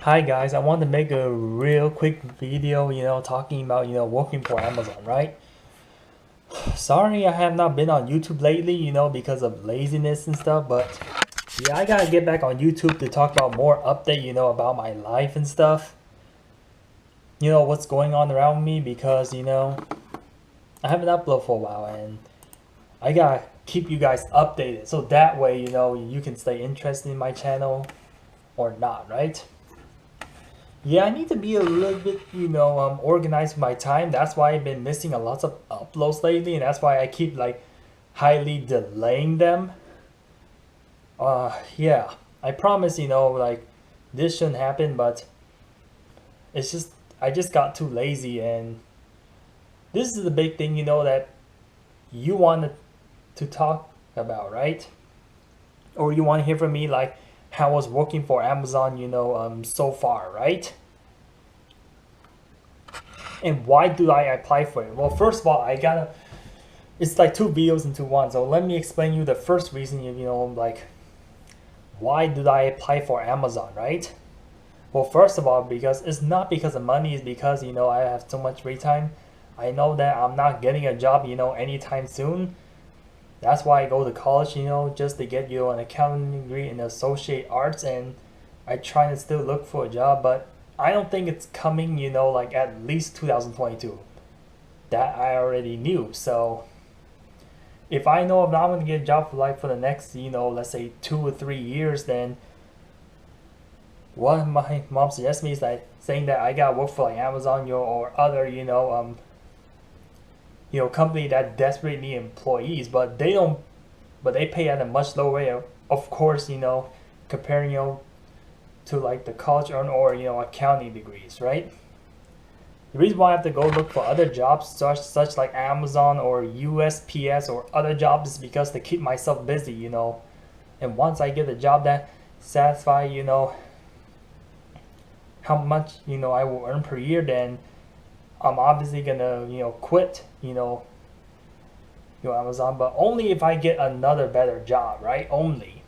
Hi guys, I want to make a real quick video, talking about, working for Amazon, right? Sorry I have not been on YouTube lately, because of laziness and stuff, but yeah, I gotta get back on YouTube to talk about more update, about my life and stuff. What's going on around me because, I haven't uploaded for a while and I gotta keep you guys updated so that way, you can stay interested in my channel or not, right? Yeah, I need to be a little bit, organized with my time. That's why I've been missing a lot of uploads lately, and that's why I keep like highly delaying them. Yeah, I promise, like this shouldn't happen, but it's just I just got too lazy, and this is the big thing, that you wanted to talk about, right? Or you want to hear from me, like how I was working for Amazon, so far, right? And why do I apply for it? Well, first of all, I gotta. It's like two videos into one. So let me explain you the first reason. Like why did I apply for Amazon, right? Well, first of all, because it's not because of money. It's because I have so much free time. I know that I'm not getting a job, anytime soon. That's why I go to college, just to get an accounting degree in associate arts, and I try to still look for a job, but I don't think it's coming, like at least 2022. That I already knew. So if I know I'm not going to get a job for like for the next, let's say 2 or 3 years, then what my mom suggests me is like saying that I gotta work for like Amazon, or other, company that desperately need employees, but they pay at a much lower rate. Of course, comparing to like the college earned or accounting degrees, right? The reason why I have to go look for other jobs such like Amazon or USPS or other jobs is because to keep myself busy, And once I get a job that satisfy, how much, I will earn per year, then I'm obviously gonna, quit, Amazon, but only if I get another better job, right? Only.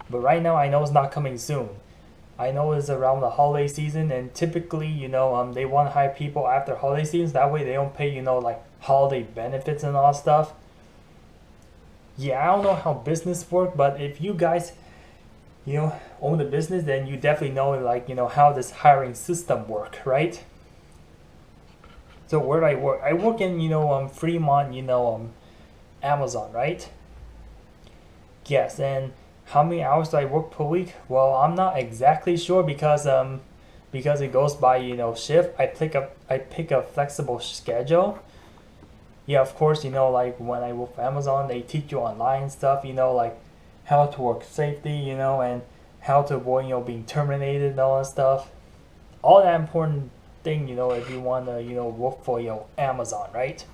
But right now I know it's not coming soon. I know it's around the holiday season, and typically, they want to hire people after holiday seasons. That way, they don't pay, like holiday benefits and all that stuff. Yeah, I don't know how business work, but if you guys, own the business, then you definitely know, like, how this hiring system work, right? So where do I work? I work in, Fremont, Amazon, right? Yes, and how many hours do I work per week? Well, I'm not exactly sure because it goes by shift. I pick a flexible schedule. Yeah, of course, like when I work for Amazon, they teach you online stuff, like how to work safety, and how to avoid being terminated and all that stuff. All that important thing, if you want to work for Amazon, right?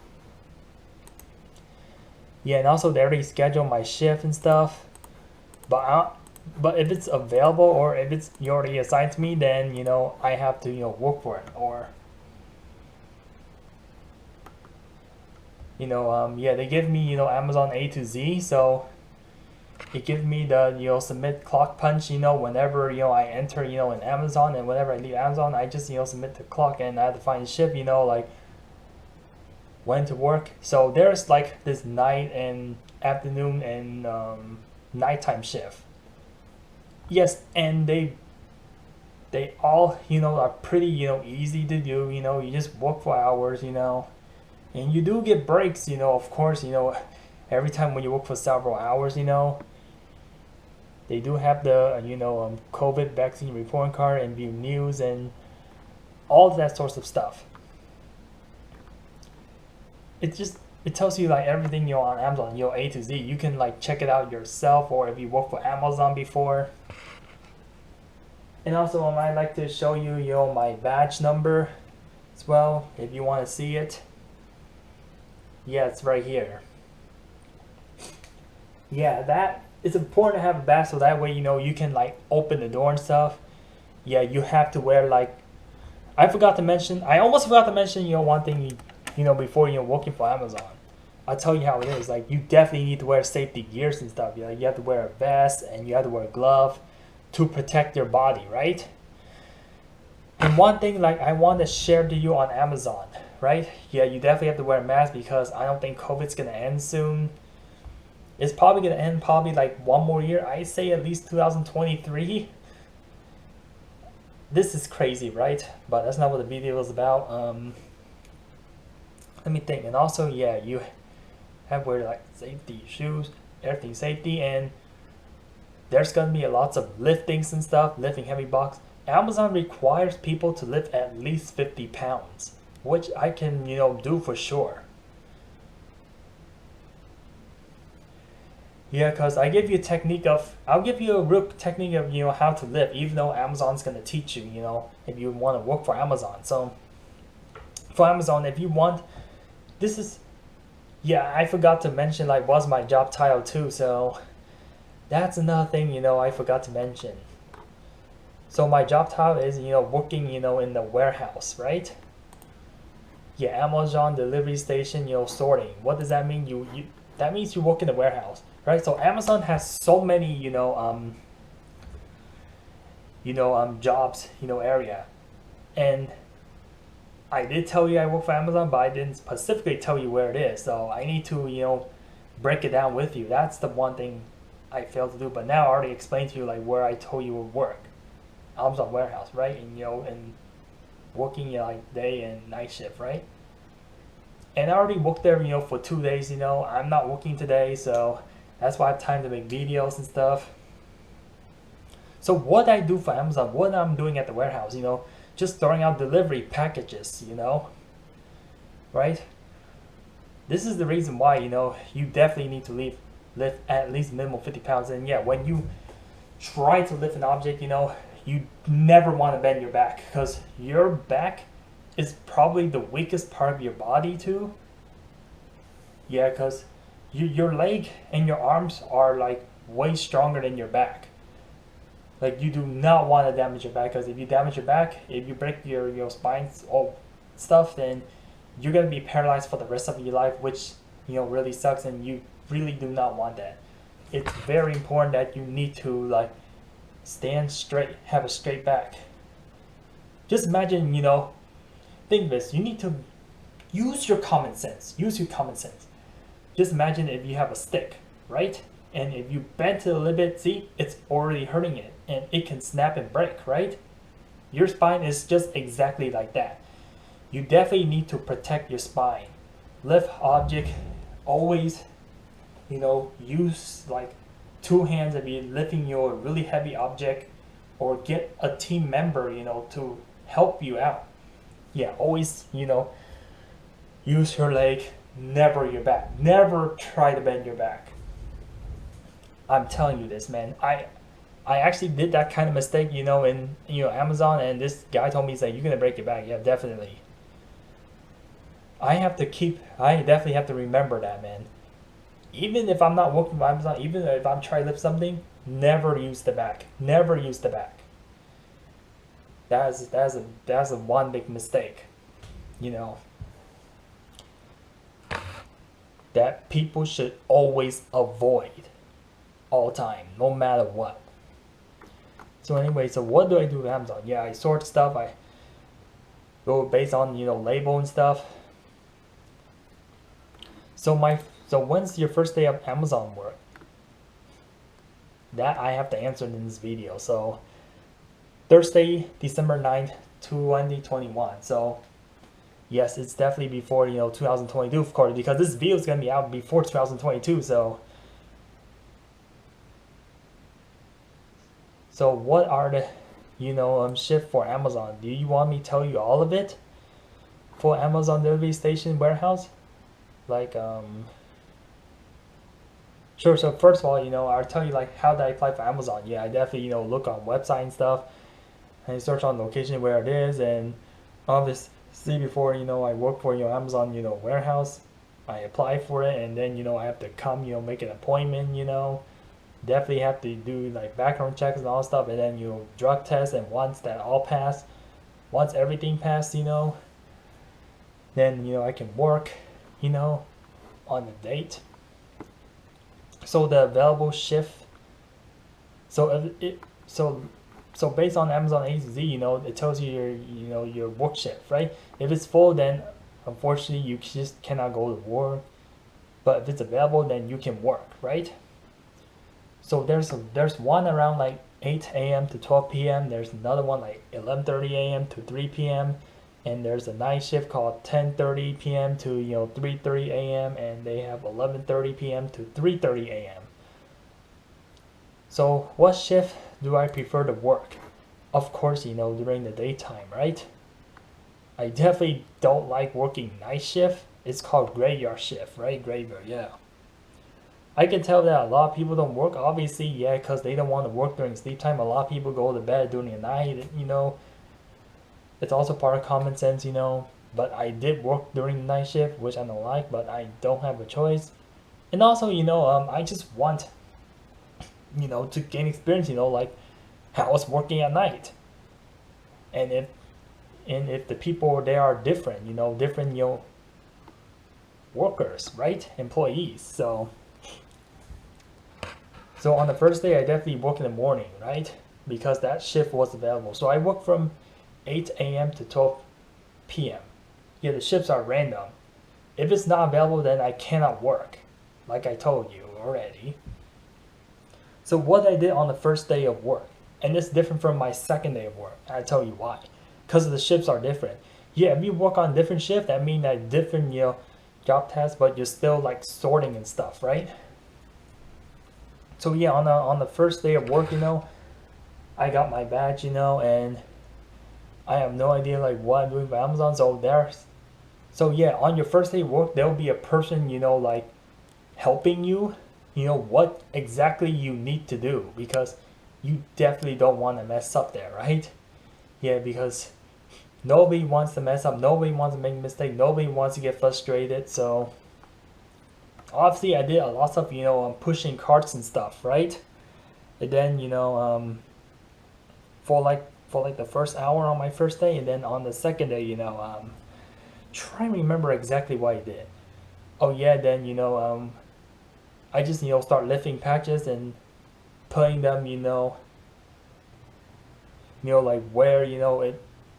Yeah, and also they already schedule my shift and stuff. But but if it's available or if it's already assigned to me, then I have to work for it, or yeah, they give me Amazon A to Z, so it gives me the submit clock punch whenever I enter in Amazon, and whenever I leave Amazon I just submit the clock, and I have to find shift like when to work. So there's like this night and afternoon and nighttime shift. Yes, and they all are pretty easy to do. You just work for hours, and you do get breaks. Of course, every time when you work for several hours, they do have the COVID vaccine report card and view news and all that sorts of stuff. It tells you like everything on Amazon, A to Z. You can like check it out yourself, or if you work for Amazon before. And also, I'd like to show you, my badge number as well, if you want to see it. Yeah, it's right here. Yeah, that it's important to have a badge so that way you can like open the door and stuff. Yeah, you have to wear like I almost forgot to mention one thing before working for Amazon. I'll tell you how it is. Like you definitely need to wear safety gears and stuff. You have to wear a vest and you have to wear a glove. to protect your body, right? And one thing like I want to share to you on Amazon, right? Yeah, you definitely have to wear a mask because I don't think COVID's gonna end soon. It's probably gonna end probably like one more year. I say at least 2023. This is crazy, right? But that's not what the video is about. Let me think. And also, yeah, you have wear like safety shoes, everything safety, and there's gonna be lots of liftings and stuff, lifting heavy box. Amazon requires people to lift at least 50 pounds, which I can, do for sure. Yeah, because I give you a technique of, I'll give you a real technique of, how to lift, even though Amazon's going to teach you, if you want to work for Amazon. So, for Amazon, if you want, this is, yeah, I forgot to mention, like, what's my job title too, so that's another thing, I forgot to mention. So my job title is, working, in the warehouse, right? Yeah, Amazon delivery station, sorting. What does that mean? That means you work in the warehouse, right? So Amazon has so many, jobs, area, and I did tell you I work for Amazon, but I didn't specifically tell you where it is. So I need to, break it down with you. That's the one thing I failed to do. But now I already explained to you like where I told you would work. Amazon warehouse, right? And and working like day and night shift, right? And I already worked there, for 2 days. I'm not working today, so that's why I have time to make videos and stuff. So what I do for Amazon, what I'm doing at the warehouse, just throwing out delivery packages, right? This is the reason why, you definitely need to lift at least minimum 50 pounds. And yeah, when you try to lift an object, you never want to bend your back because your back is probably the weakest part of your body too. Yeah, because your leg and your arms are like way stronger than your back. Like you do not want to damage your back because if you damage your back, if you break your spine or stuff, then you're gonna be paralyzed for the rest of your life, which really sucks, and you really do not want that. It's very important that you need to like stand straight, have a straight back. Just imagine, think of this. You need to use your common sense. Use your common sense. Just imagine if you have a stick, right? And if you bend it a little bit, see, it's already hurting it, and it can snap and break, right? Your spine is just exactly like that. You definitely need to protect your spine. Lift object, always, use like 2 hands if you're lifting your really heavy object, or get a team member, to help you out. Yeah, always, use your leg, never your back. Never try to bend your back. I'm telling you this, man. I actually did that kind of mistake, in Amazon, and this guy told me, he's like, you're gonna break your back. Yeah, definitely. I definitely have to remember that, man. Even if I'm not working for Amazon, even if I'm trying to lift something, never use the back. Never use the back. That's a one big mistake, that people should always avoid all time, no matter what. So anyway, so what do I do with Amazon? Yeah, I sort stuff. I go based on label and stuff. So when's your first day of Amazon work? That I have to answer in this video. So Thursday, December 9th, 2021. So yes, it's definitely before 2022, of course, because this video is gonna be out before 2022. So what are the shift for Amazon? Do you want me to tell you all of it for Amazon delivery station warehouse? Like sure. So first of all, I'll tell you like how did I apply for Amazon. Yeah, I definitely look on website and stuff, and search on location where it is, and obviously before I work for Amazon warehouse, I apply for it, and then I have to come make an appointment. Definitely have to do like background checks and all stuff, and then drug test, and once that all pass, once everything passed, then I can work on the date. So the available shift, so so so based on Amazon A to Z, it tells you your work shift, right? If it's full, then unfortunately you just cannot go to work. But if it's available, then you can work, right? So there's one around like 8 a.m. to 12 p.m. There's another one like 11:30 a.m. to 3 p.m. And there's a night shift called 10:30 p.m. to 3:30 a.m. and they have 11:30 p.m. to 3:30 a.m. So what shift do I prefer to work? Of course, during the daytime, right? I definitely don't like working night shift. It's called graveyard shift, right? Graveyard, yeah. I can tell that a lot of people don't work, obviously, yeah, because they don't want to work during sleep time. A lot of people go to bed during the night. It's also part of common sense. But I did work during the night shift, which I don't like, but I don't have a choice. And also, I just want, to gain experience, like how it's working at night. And if the people there are different, different, workers, right? Employees. So on the first day, I definitely work in the morning, right? Because that shift was available. So I work from 8 a.m. to 12 p.m. Yeah, the shifts are random. If it's not available, then I cannot work, like I told you already. So what I did on the first day of work, and it's different from my second day of work. I'll tell you why. Because the shifts are different. Yeah, if you work on different shift, that means that different, job tasks, but you're still like sorting and stuff, right? So yeah, on the first day of work, I got my badge, and I have no idea like what I'm doing for Amazon. So yeah, on your first day of work, there'll be a person, like helping you, what exactly you need to do, because you definitely don't want to mess up there, right? Yeah, because nobody wants to mess up, nobody wants to make a mistake, nobody wants to get frustrated. So obviously I did a lot of stuff, pushing carts and stuff, right? And then for like the first hour on my first day, and then on the second day, try and remember exactly what I did. Oh yeah, then I just start lifting packages and putting them like where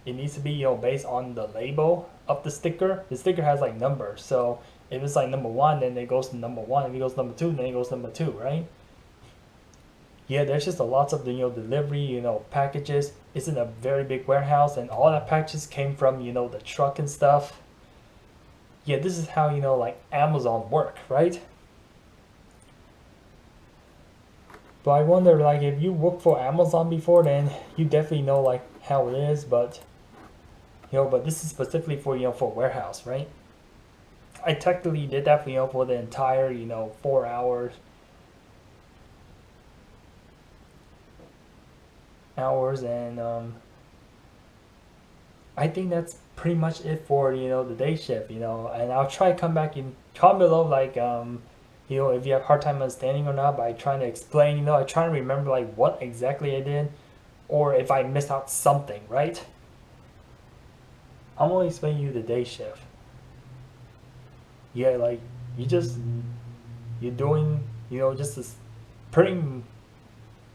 it needs to be based on the label of the sticker. The sticker has like numbers, so if it's like number 1, then it goes to number 1. If it goes number 2, then it goes number 2, right? Yeah, there's just a lot of delivery, packages. It's in a very big warehouse, and all that packages came from the truck and stuff. Yeah, this is how like Amazon work, right? But I wonder, like, if you worked for Amazon before, then you definitely know like how it is. But but this is specifically for for warehouse, right? I technically did that for the entire 4 hours. And I think that's pretty much it for the day shift. And I'll try to come back in comment below like if you have a hard time understanding or not by trying to explain. I try to remember like what exactly I did, or if I missed out something, right? I'm only explaining you the day shift. Yeah, like you're doing just this pretty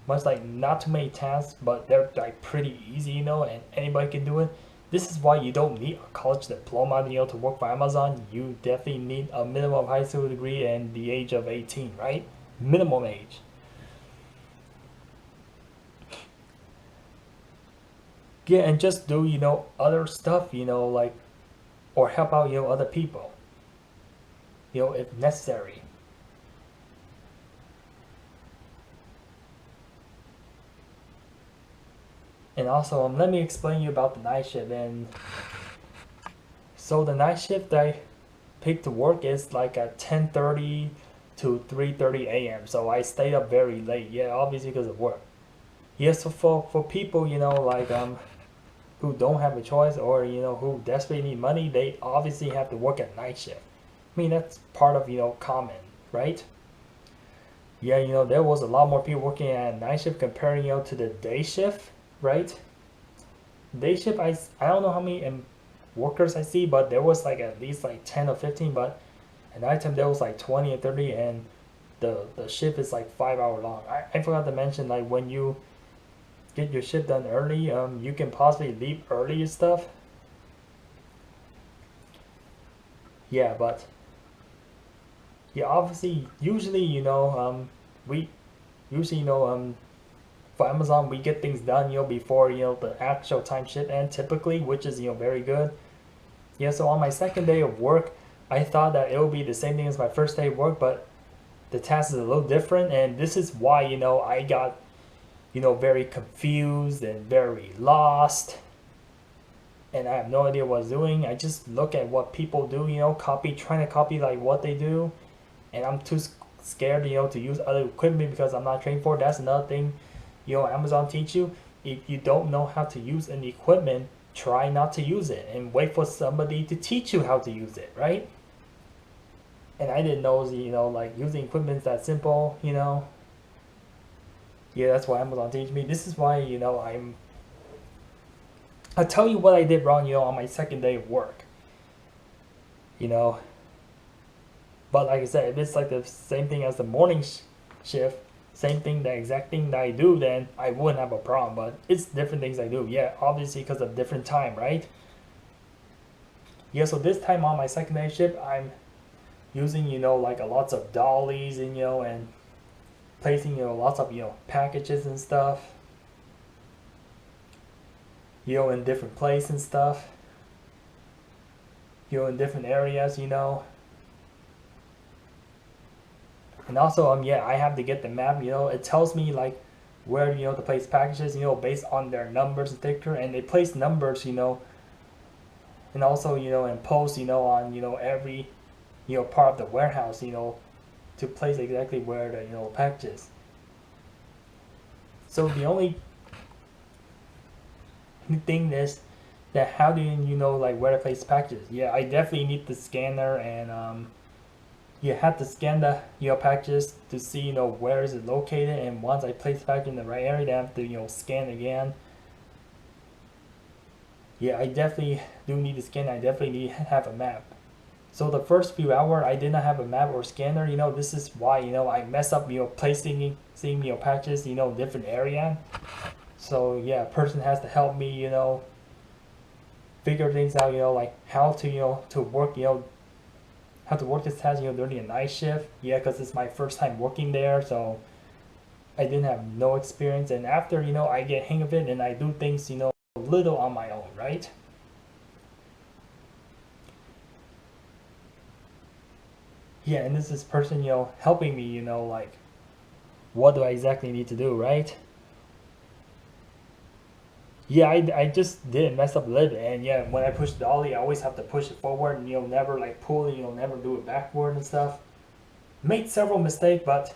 much like not too many tasks, but they're like pretty easy, and anybody can do it. This is why you don't need a college diploma, to work for Amazon. You definitely need a minimum high school degree and the age of 18, right? Minimum age. Yeah, and just do other stuff, like, or help out other people, if necessary. And also, let me explain you about the night shift. And so the night shift I picked to work is like at 10:30 to 3:30 a.m. So I stayed up very late. Yeah, obviously because of work. Yes, so for people like who don't have a choice, or who desperately need money, they obviously have to work at night shift. I mean, that's part of common, right? Yeah, there was a lot more people working at night shift comparing to the day shift, right? Day shift, I don't know how many workers I see, but there was like at least like 10 or 15. But at night time there was like 20 or 30, and the shift is like 5 hour long. I forgot to mention, like, when you get your shit done early, you can possibly leave early and stuff. Yeah, but yeah, obviously, usually, we usually, for Amazon, we get things done, before, the actual time ship end typically, which is, very good. Yeah, so on my second day of work, I thought that it would be the same thing as my first day of work, but the task is a little different, and this is why, I got, very confused and very lost, and I have no idea what I was doing. I just look at what people do, trying to copy like what they do, and I'm too scared, to use other equipment because I'm not trained for it. That's another thing, Amazon teach you. If you don't know how to use an equipment, try not to use it and wait for somebody to teach you how to use it, right? And I didn't know, like using equipment is that simple, Yeah, that's why Amazon teach me. This is why, I'll tell you what I did wrong, on my second day of work, you know. But like I said, if it's like the same thing as the morning shift, same thing, the exact thing that I do, then I wouldn't have a problem. But it's different things I do. Yeah, obviously because of different time, right? Yeah, so this time on my second day shift, I'm using, like a lots of dollies and, and placing, lots of, packages and stuff, in different places and stuff, in different areas, And also, yeah, I have to get the map, it tells me like where, to place packages, based on their numbers and thicker, and they place numbers, and also, and post, on, every, part of the warehouse, to place exactly where the, packages. So the only thing is that how do you know like where to place packages? Yeah, I definitely need the scanner, and you have to scan the packages to see where is it located, and once I place the package in the right area, then I have to scan again. Yeah, I definitely do need to scan. I definitely need to have a map. So the first few hours I did not have a map or scanner. This is why I mess up placing seeing packages different area. So yeah, a person has to help me figure things out, like how to to work how to work this task, during a night shift. Yeah, because it's my first time working there, so I didn't have no experience. And after, I get hang of it and I do things, a little on my own, right? Yeah, and this is person, helping me, like, what do I exactly need to do, right? Yeah, I just didn't mess up a little bit, and yeah, when I push the dolly, I always have to push it forward, and never like pull it, never do it backward and stuff. Made several mistakes, but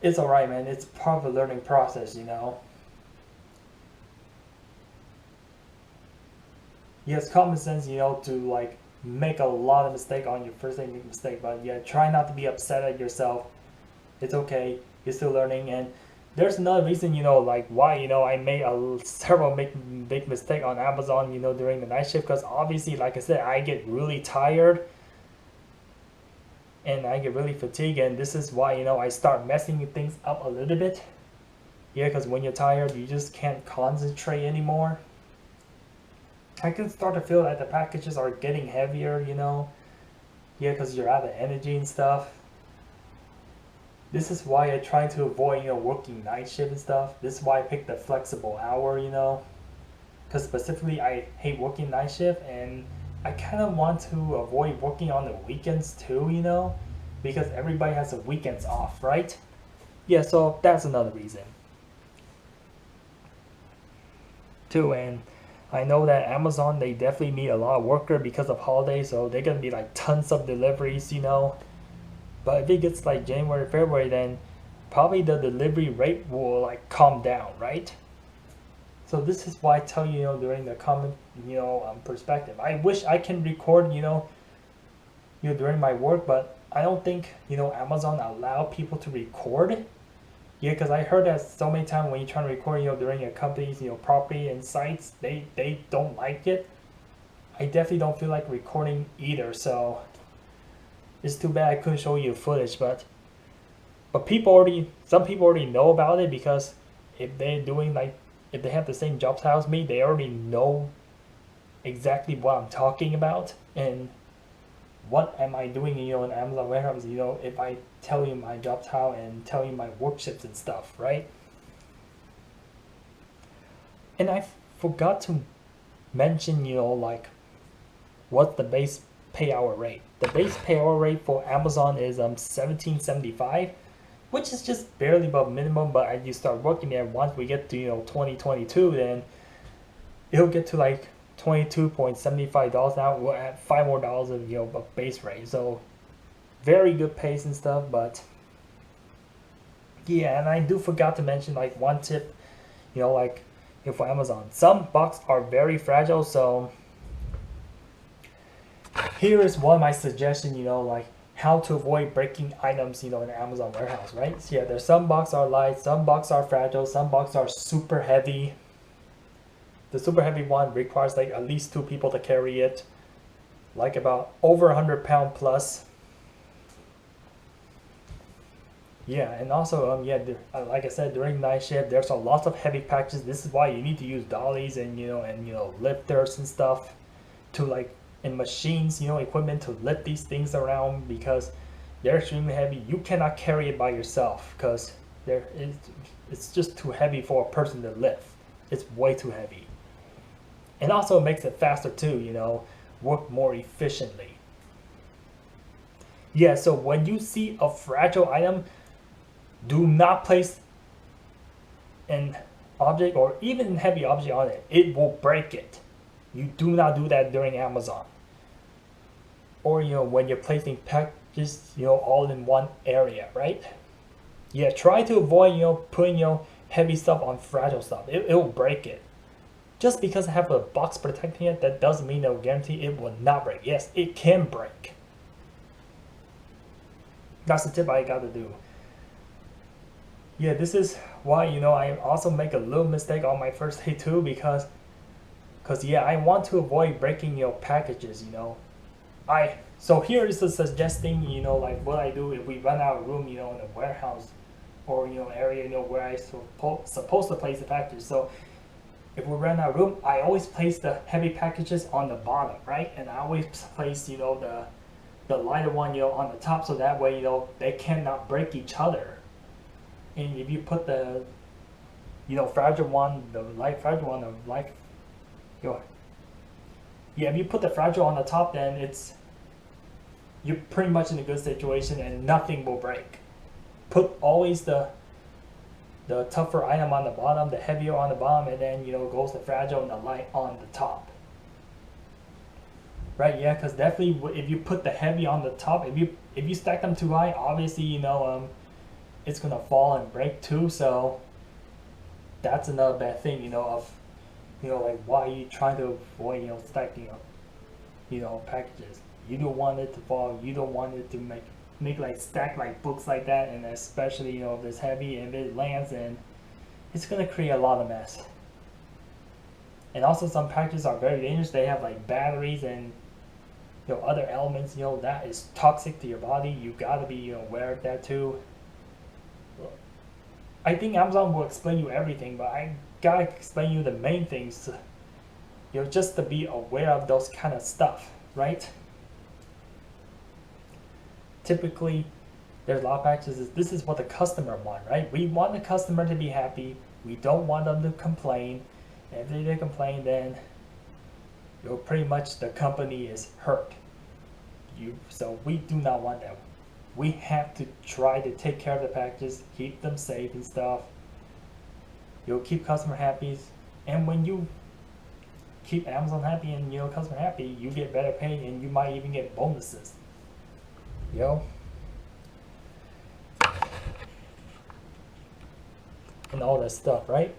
it's alright, man. It's part of the learning process, Yes, common sense, to like make a lot of mistake on your first day, make a mistake, but yeah, try not to be upset at yourself. It's okay. You're still learning, and there's another reason, like why, I made several big mistake on Amazon, during the night shift, because obviously, like I said, I get really tired and I get really fatigued, and this is why, I start messing things up a little bit. Yeah, because when you're tired, you just can't concentrate anymore. I can start to feel that the packages are getting heavier, Yeah, because you're out of energy and stuff. This is why I try to avoid, working night shift and stuff. This is why I picked the flexible hour, Because specifically, I hate working night shift, and I kind of want to avoid working on the weekends too, Because everybody has the weekends off, right? Yeah, so that's another reason. Too, and I know that Amazon, they definitely need a lot of worker because of holidays, so they're gonna be like tons of deliveries, But if it gets like January, February, then probably the delivery rate will like calm down, right? So this is why I tell you, during the common, perspective. I wish I can record, during my work, but I don't think, Amazon allow people to record. Yeah, because I heard that so many times when you're trying to record, during a company's, property and sites, they don't like it. I definitely don't feel like recording either, so it's too bad I couldn't show you footage, but some people already know about it, because if they're doing like if they have the same job title as me, they already know exactly what I'm talking about and what am I doing, in Amazon warehouse, if I tell you my job title and tell you my work shifts and stuff, right? And I forgot to mention, like, what's the base pay hour rate. The base pay hour rate for Amazon is $17.75, which is just barely above minimum, but as you start working there, once we get to 2022, then it'll get to like $22.75 an hour. We'll add $5 more of a base rate. So very good pays and stuff. But yeah, and I do forgot to mention like one tip, like for Amazon, some boxes are very fragile. So here is one of my suggestions, like how to avoid breaking items, in the Amazon warehouse, right? So yeah, there's some boxes are light, some boxes are fragile, some boxes are super heavy. The super heavy one requires like at least 2 people to carry it, like about over 100-pound plus. Yeah, and also like I said, during night shift, there's a lot of heavy packages. This is why you need to use dollies and lifters and stuff to like, and machines, equipment to lift these things around, because they're extremely heavy. You cannot carry it by yourself because it's just too heavy for a person to lift. It's way too heavy. And also it makes it faster too, work more efficiently. Yeah, so when you see a fragile item, do not place an object or even a heavy object on it. It will break it. You do not do that during Amazon. Or, when you're placing packages, all in one area, right? Yeah, try to avoid, putting, heavy stuff on fragile stuff. It will break it. Just because I have a box protecting it, that doesn't mean no guarantee it will not break. Yes, it can break. That's the tip I got to do. Yeah, this is why, I also make a little mistake on my first day too, because yeah, I want to avoid breaking, packages, So here is the suggesting, like what I do if we run out of room, in a warehouse or, area, where I supposed to place the packages. So if we run out of room, I always place the heavy packages on the bottom, right? And I always place, the lighter one, on the top, so that way, they cannot break each other. And if you put the, fragile one, the light fragile one, the light, yeah, if you put the fragile on the top, then you're pretty much in a good situation and nothing will break. Put always the tougher item on the bottom, the heavier on the bottom, and then goes the fragile and the light on the top. Right? Yeah, because definitely if you put the heavy on the top, if you stack them too high, obviously it's gonna fall and break too. So that's another bad thing, of like why you trying to avoid stacking up packages. You don't want it to fall. You don't want it to make like stack like books like that, and especially if it's heavy and if it lands, and it's gonna create a lot of mess. And also some packages are very dangerous. They have like batteries and other elements that is toxic to your body. You gotta be aware of that too. I think Amazon will explain you everything, but I gotta explain you the main things, just to be aware of those kind of stuff, right? Typically, there's a lot of packages. This is what the customer want, right? We want the customer to be happy. We don't want them to complain. And if they complain, then pretty much the company is hurt. So we do not want that. We have to try to take care of the packages, keep them safe and stuff. You'll keep customer happy, and when you keep Amazon happy and customer happy, you get better pay and you might even get bonuses. And all that stuff, right?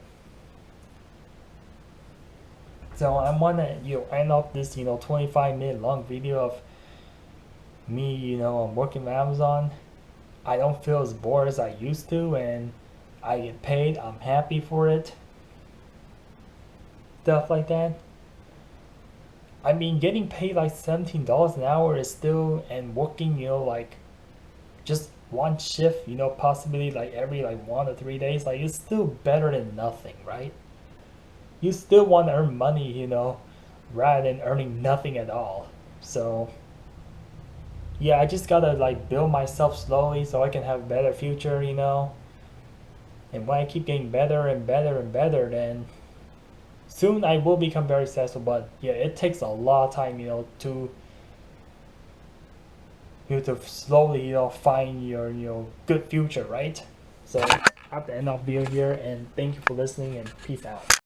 So I want to end off this 25-minute long video of me working with Amazon. I don't feel as bored as I used to, and I get paid. I'm happy for it. Stuff like that. I mean, getting paid like $17 an hour is still, and working like just one shift, possibly like every like 1 to 3 days, like it's still better than nothing, right? you still want to earn money, you know, rather than earning nothing at all. So yeah, I just gotta like build myself slowly so I can have a better future, you know. And when I keep getting better and better and better, then soon I will become very successful. But yeah, it takes a lot of time, you know, to slowly, you know, find your good future, right? So I have to end off video here, and thank you for listening, and peace out.